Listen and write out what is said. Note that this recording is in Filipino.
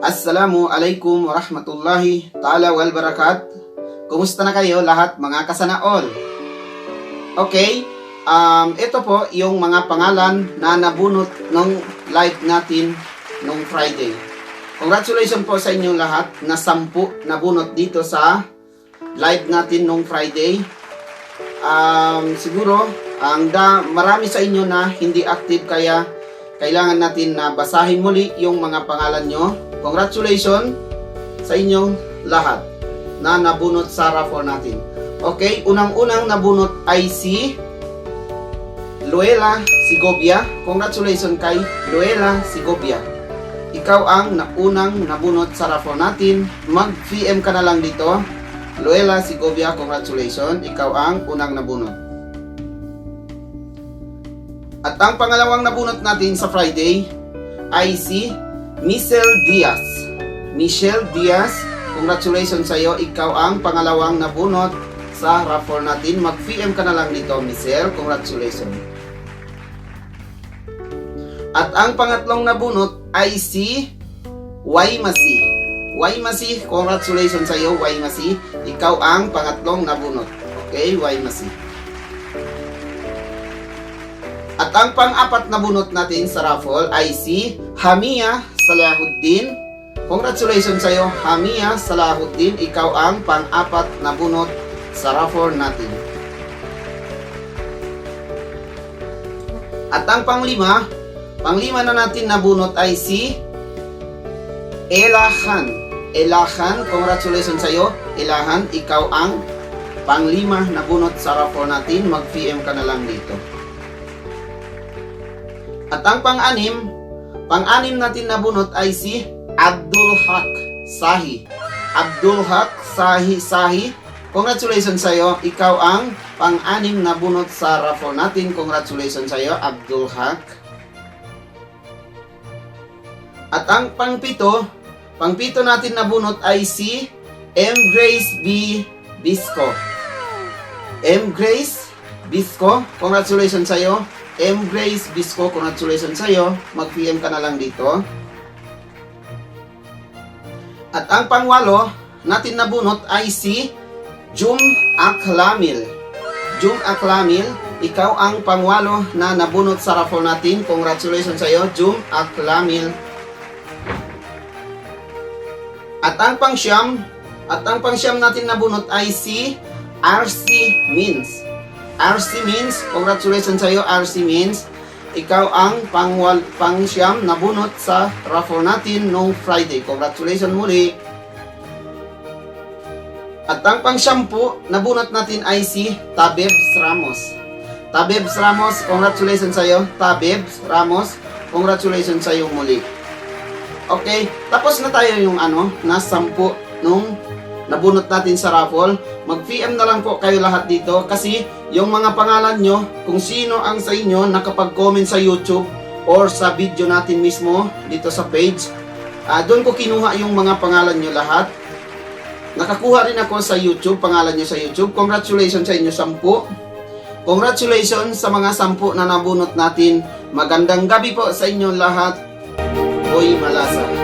Assalamualaikum warahmatullahi ta'ala wal barakat. Kumusta na kayo lahat mga kasanaol? Okay, ito po yung mga pangalan na nabunot ng live natin nung Friday. Congratulations po sa inyong lahat na 10 nabunot dito sa live natin nung Friday. Siguro marami sa inyo na hindi active, kaya kailangan natin na basahin muli yung mga pangalan nyo. Congratulations sa inyong lahat na nabunot sa raffle natin. Okay, unang-unang nabunot ay si Luella Segovia. Congratulations kay Luella Segovia. Ikaw ang unang nabunot sa raffle natin. Mag-PM ka na lang dito. Luella Segovia, congratulations. Ikaw ang unang nabunot. At ang pangalawang nabunot natin sa Friday ay si Michelle Diaz. Michelle Diaz, congratulations sa iyo. Ikaw ang pangalawang nabunot sa raffle natin. Mag-PM ka na lang dito, Michelle. Congratulations. At ang pangatlong nabunot ay si Waymasi. Waymasi, congratulations sa iyo, Waymasi. Ikaw ang pangatlong nabunot. Okay, Waymasi. At ang pang-apat na bunot natin sa raffle ay si Hamia Salahuddin. Congratulations sa iyo, Hamia Salahuddin. Ikaw ang pang-apat na bunot sa raffle natin. At ang panglima na natin na bunot ay si Ella Khan. Ella Khan, congratulations sa iyo, Ella Khan. Ikaw ang panglima na bunot sa raffle natin. Mag-PM ka na lang dito. At ang pang-anim natin na bunot ay si Abdul Haq Sahi. Abdul Haq Sahi, congratulations sa iyo. Ikaw ang pang-anim na bunot sa raffle natin. Congratulations sa iyo, Abdul Haq. At ang pang-pito natin na bunot ay si M. Grace B. Bisco. M. Grace Bisco, congratulations sa iyo. M. Grace Bisco, congratulations sa iyo. Mag-PM ka na lang dito. At ang pangwalo natin na bunot ay si Jum Aklamil. Jum Aklamil, ikaw ang pangwalo na nabunot sa raffle natin. Congratulations sa iyo, Jum Aklamil. At ang pangsyam natin na bunot ay si RC Means. RC Means, congratulations sa iyo, RC Means. Ikaw ang pangsyam na bunot sa raffle natin nung Friday. Congratulations muli. At ang pangsyampu na bunot natin ay si Tabebs Ramos. Tabebs Ramos, congratulations sa iyo, Tabebs Ramos. Congratulations sa iyo muli. Okay, tapos na tayo yung na 10 nung nabunot natin sa raffle. Mag-PM na lang po kayo lahat dito kasi yung mga pangalan nyo, kung sino ang sa inyo nakapag-comment sa YouTube or sa video natin mismo dito sa page, doon ko kinuha yung mga pangalan nyo lahat. Nakakuha rin ako sa YouTube, pangalan nyo sa YouTube. Congratulations sa inyo 10. Congratulations sa mga 10 na nabunot natin. Magandang gabi po sa inyo lahat. Hoy Malasa.